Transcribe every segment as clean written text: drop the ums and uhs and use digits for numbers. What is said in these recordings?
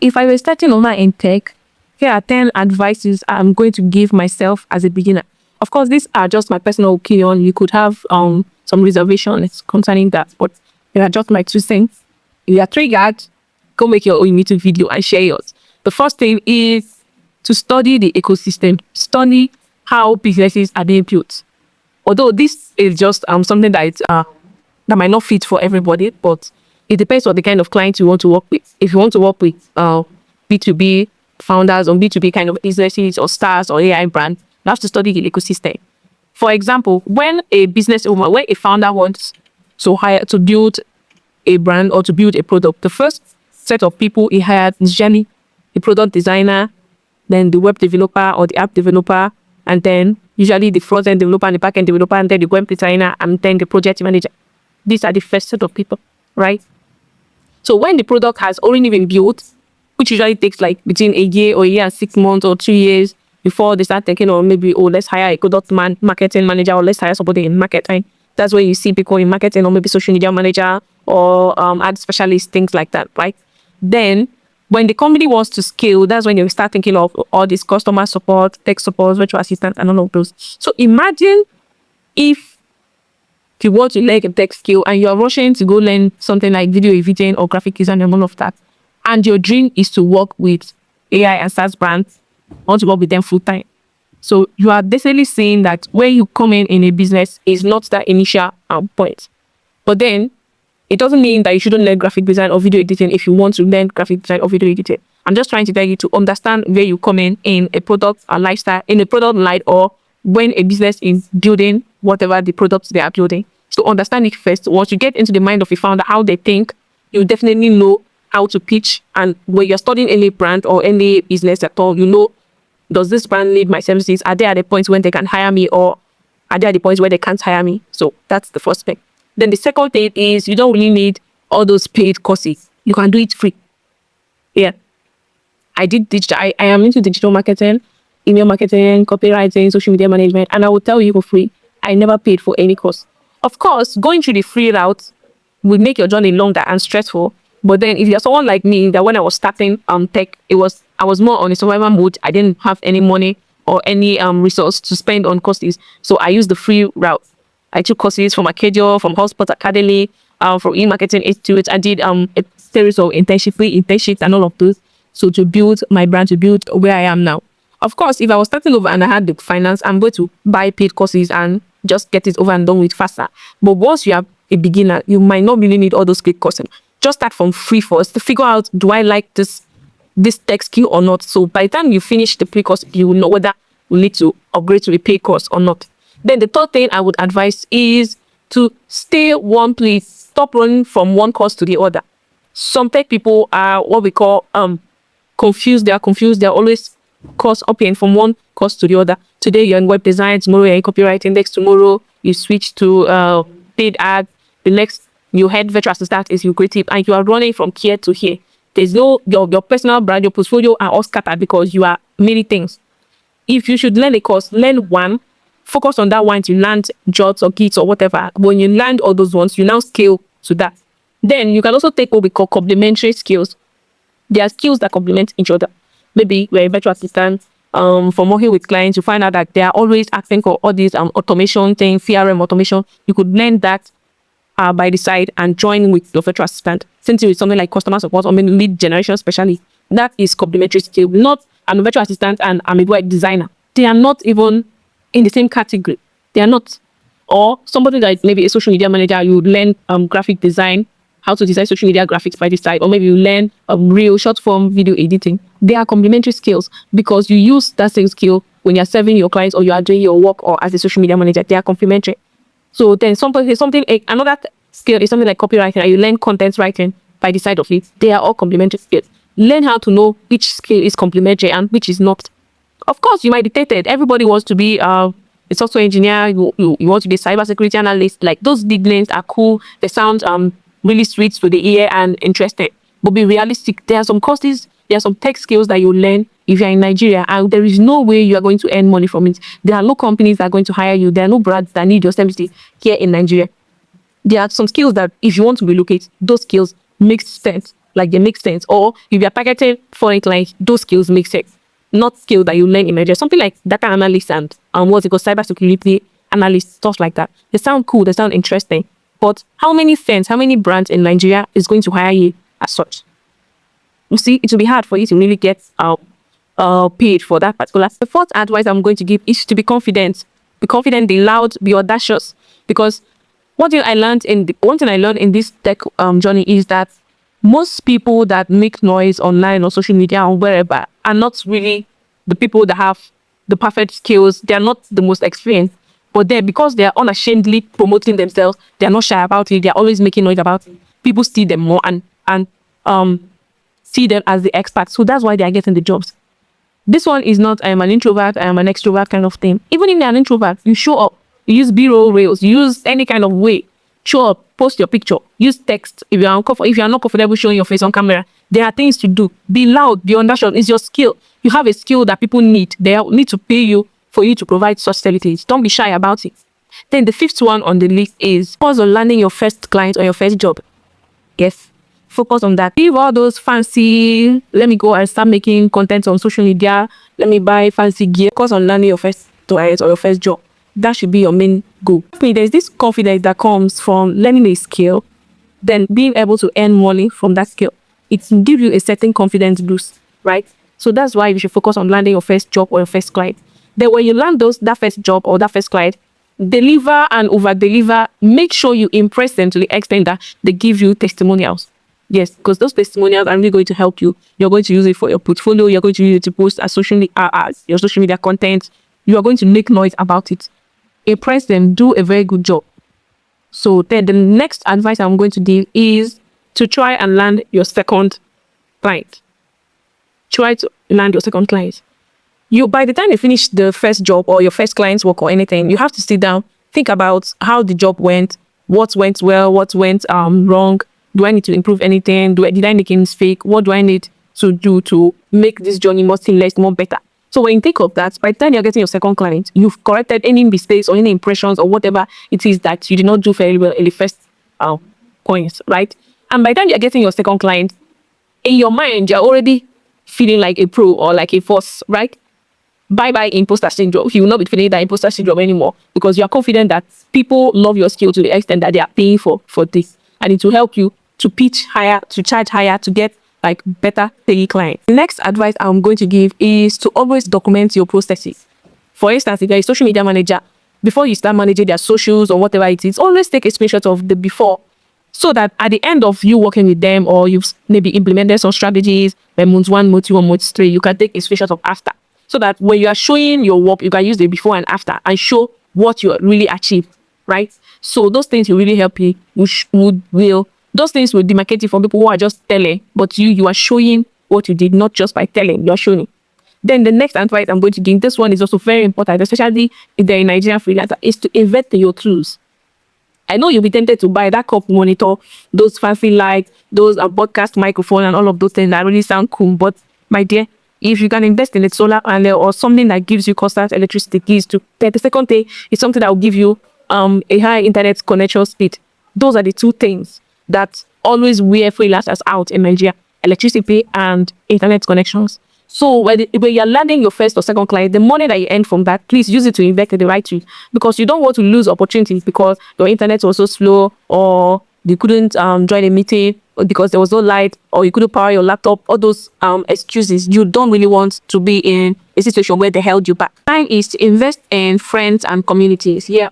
If I were starting online in tech, here are 10 advices I'm going to give myself as a beginner. Of course, these are just my personal opinion. You could have some reservations concerning that, but they are just my 2 cents. If you are triggered, go make your own YouTube video and share yours. The first thing is to study the ecosystem. Study how businesses are being built. Although this is just something that might not fit for everybody, but it depends on the kind of client you want to work with. If you want to work with B2B founders or B2B kind of businesses or stars or AI brand, you have to study the ecosystem. For example, when a business owner, when a founder wants to build a brand or to build a product, the first set of people he hired is generally the product designer, then the web developer or the app developer, and then usually the front-end developer and the back-end developer, and then the web designer, and then the project manager. These are the first set of people, right? So when the product has already been built, which usually takes like between a year and 6 months or 2 years before they start thinking, or maybe, oh, let's hire a product marketing manager, or let's hire somebody in marketing. That's where you see people in marketing, or maybe social media manager, or ad specialist, things like that, right? Then when the company wants to scale, that's when you start thinking of all this customer support, tech support, virtual assistant, and all of those. So imagine if you want to learn a tech skill and you're rushing to go learn something like video editing or graphic design and all of that, and your dream is to work with AI and SaaS brands, want to work with them full time. So you are basically saying that where you come in a business is not that initial point. But then it doesn't mean that you shouldn't learn graphic design or video editing if you want to learn graphic design or video editing. I'm just trying to tell you to understand where you come in a product, a lifestyle, in a product line, or when a business is building whatever the products they are building. So understand it first. Once you get into the mind of a founder, how they think, you definitely know how to pitch. And when you're studying any brand or any business at all, you know, does this brand need my services? Are they at the point when they can hire me, or are they at the point where they can't hire me? So that's the first thing. Then the second thing is you don't really need all those paid courses. You can do it free. Yeah. I did digital. I am into digital marketing, email marketing, copywriting, social media management, and I will tell you for free, I never paid for any course. Of course, going through the free route will make your journey longer and stressful. But then if you're someone like me, that when I was starting tech, I was more on a survival mode. I didn't have any money or any resource to spend on courses. So I used the free route. I took courses from Acadia, from Hotspot Academy, from e-marketing institute. I did a series of internships and all of those. So to build my brand, to build where I am now. Of course, if I was starting over and I had the finance, I'm going to buy paid courses and just get it over and done with faster. But once you are a beginner, you might not really need all those paid courses. Just start from free first to figure out, do I like this tech skill or not? So by the time you finish the free course, you will know whether you need to upgrade to a paid course or not. Then the third thing I would advise is to stay one place. Stop running from one course to the other. Some tech people are what we call confused. They are confused. They're always course hopping from one course to the other. Today you're in web design, tomorrow you're in copywriting, next tomorrow you switch to paid ad, the next you head virtual assistant is your creative, and you are running from here to here. There's no your personal brand, your portfolio are all scattered because you are many things. If you should learn a course, learn one, focus on that one to land jots or kits or whatever. When you land all those ones, you now scale to that. Then you can also take what we call complementary skills. There are skills that complement each other. Maybe we're a virtual assistant. For working with clients, you find out that they are always asking for all these automation things, CRM automation. You could learn that by the side and join with your virtual assistant. Same thing with something like customer support or maybe lead generation, especially. That is complementary skill. Not I'm a virtual assistant and I'm a web designer. They are not even in the same category. They are not. Or somebody like maybe a social media manager, you learn graphic design, how to design social media graphics by the side, or maybe you learn real short form video editing. They are complementary skills because you use that same skill when you're serving your clients or you are doing your work or as a social media manager. They are complementary. So then another skill is something like copywriting, and you learn content writing by the side of it. They are all complementary skills. Learn how to know which skill is complementary and which is not. Of course, you might dictate it. Everybody wants to be a software engineer. You want to be a cybersecurity analyst. Like those big names are cool. They sound really sweet to the ear and interesting. But be realistic. There are some courses, there are some tech skills that you learn if you're in Nigeria, and there is no way you are going to earn money from it. There are no companies that are going to hire you. There are no brands that need your services here in Nigeria. There are some skills that if you want to relocate, those skills make sense like they make sense. Or if you're targeting foreign clients, those skills make sense. Not skills that you learn in Nigeria. Something like data analyst and what's it called, cybersecurity analyst, stuff like that. They sound cool, they sound interesting. But how many firms, how many brands in Nigeria is going to hire you as such? You see, it will be hard for you to really get paid for that particular. The fourth advice I'm going to give is to be confident. Be confident, be loud, be audacious. Because one thing I learned in this tech journey is that most people that make noise online or social media or wherever are not really the people that have the perfect skills. They are not the most experienced, but because they are unashamedly promoting themselves, they are not shy about it. They are always making noise about it. People see them more and see them as the experts. So that's why they are getting the jobs. This one is not I am an introvert, I am an extrovert kind of thing. Even if you're an introvert, you show up. You use B-roll reels, you use any kind of way. Show up, post your picture, use text. If you're not comfortable showing your face on camera, there are things to do. Be loud, be audacious. It's your skill. You have a skill that people need. They need to pay you for you to provide such services. Don't be shy about it. Then the fifth one on the list is focus on landing your first client or your first job. Yes. Focus on that. Leave all those fancy, let me go and start making content on social media. Let me buy fancy gear. Focus on landing your first client or your first job. That should be your main goal. There's this confidence that comes from learning a skill, then being able to earn money from that skill. It gives you a certain confidence boost, right? So that's why you should focus on landing your first job or your first client. Then when you land that first job or that first client, deliver and over deliver. Make sure you impress them to the extent that they give you testimonials. Yes, because those testimonials are really going to help you. You're going to use it for your portfolio. You're going to use it to post your social media content. You are going to make noise about it. Impress them. Do a very good job. So then the next advice I'm going to give is to try and land your second client. Try to land your second client. By the time you finish the first job or your first client's work or anything, you have to sit down, think about how the job went, what went well, what went wrong. Do I need to improve anything? Did I make any mistake? What do I need to do to make this journey more seamless, more better? So when you think of that, by the time you're getting your second client, you've corrected any mistakes or any impressions or whatever it is that you did not do very well in the first points, right? And by the time you're getting your second client, in your mind, you're already feeling like a pro or like a force, right? Bye-bye imposter syndrome. You will not be feeling that imposter syndrome anymore because you're confident that people love your skill to the extent that they are paying for this. And it will help you to pitch higher, to charge higher, to get like better paying clients. The next advice I'm going to give is to always document your processes. For instance, if you're a social media manager, before you start managing their socials or whatever it is, always take a screenshot of the before so that at the end of you working with them or you've maybe implemented some strategies, by month 1, month 2, or month 3, you can take a screenshot of after. So that when you are showing your work, you can use the before and after and show what you really achieved, right? So those things will really help you, those things will demarcate you from people who are just telling, but you are showing what you did, not just by telling, you're showing. Then the next advice I'm going to give, this one is also very important, especially if they're a Nigerian freelancer, is to invest in your tools. I know you'll be tempted to buy that cup monitor, those fancy lights, those podcast microphone and all of those things that really sound cool. But my dear, if you can invest in a solar panel or something that gives you constant electricity keys to, then the second thing is something that will give you a high internet connection speed. Those are the two things that always wear freelancers out in Nigeria: electricity and internet connections. So when you're landing your first or second client, the money that you earn from that, please use it to invest in the right thing, because you don't want to lose opportunities because your internet was so slow, or you couldn't join a meeting because there was no light, or you couldn't power your laptop. All those excuses. You don't really want to be in a situation where they held you back. Time is to invest in friends and communities. Yeah.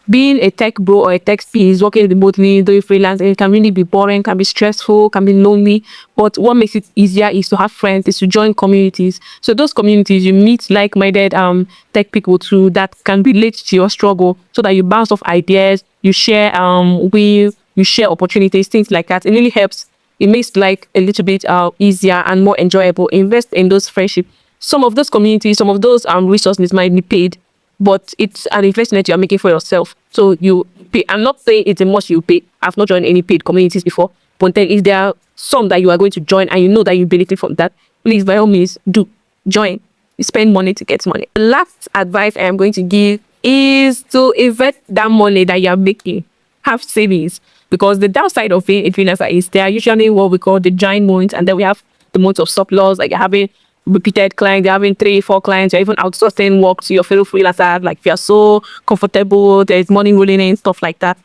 Being a tech bro or a tech piece, working remotely, doing freelance, it can really be boring, can be stressful, can be lonely. But what makes it easier is to have friends, is to join communities. So those communities, you meet like-minded tech people too that can relate to your struggle, so that you bounce off ideas, you share you share opportunities, things like that. It really helps. It makes like a little bit easier and more enjoyable. Invest in those friendships. Some of those communities, some of those resources might be paid, but it's an investment you're making for yourself. So you pay. I'm not saying it's a must you pay. I've not joined any paid communities before. But then if there are some that you are going to join and you know that you benefit from that, please, by all means, do join. You spend money to get money. The last advice I am going to give is to invest that money that you are making. Have savings. Because the downside of being a freelancer is there are usually what we call the giant months, and then we have the months of surplus, like you're having repeated clients, you're having 3, 4 clients, you're even outsourcing work to your fellow freelancer. Like if you're so comfortable, there's money rolling in, stuff like that.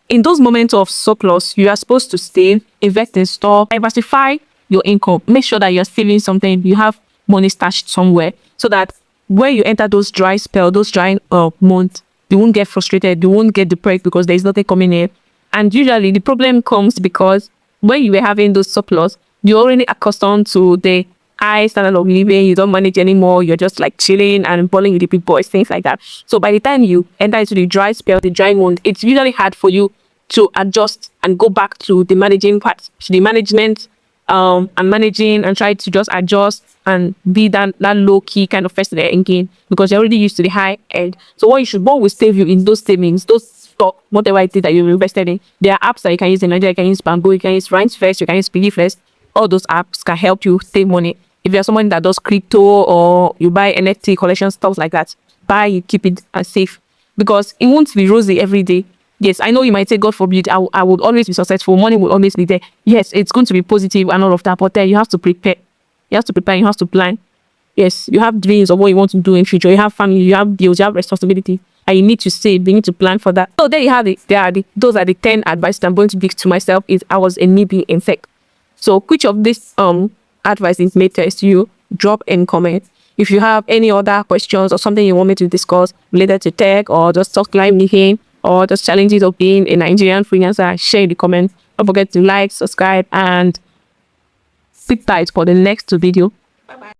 In those moments of surplus, you are supposed to save, invest in stock, diversify your income. Make sure that you're saving something, you have money stashed somewhere, so that when you enter those dry spell, those dry months, you won't get frustrated, you won't get depressed because there's nothing coming in. And usually the problem comes because when you were having those surplus, you're already accustomed to the high standard of living, you don't manage anymore, you're just like chilling and balling with the big boys, things like that. So by the time you enter into the dry spell, the dry month, it's usually hard for you to adjust and go back to the managing part, to the management, and managing, and try to just adjust and be that low key kind of person again, because you're already used to the high end. So what will save you in those savings, those stock, whatever it is that you've invested in, there are apps that you can use in Nigeria. You can use Bamboo, you can use First, you can use First. All those apps can help you save money. If you're someone that does crypto or you buy NFT collection, stuff like that, buy it, keep it safe, because it won't be rosy every day. Yes, I know you might say, God forbid, I would always be successful. Money will always be there. Yes, it's going to be positive and all of that, but then you have to prepare. You have to prepare, you have to plan. Yes, you have dreams of what you want to do in future. You have family, you have bills, you have responsibility, and you need to save, you need to plan for that. So there you have it. Those are the 10 advice I'm going to give to myself if I was a newbie in tech. So which of this advice is made sense to you? Drop in comment. If you have any other questions or something you want me to discuss related to tech, or just talk live living, or just challenges of being a Nigerian freelancer, share in the comments. Don't forget to like, subscribe, and sit tight for the next video.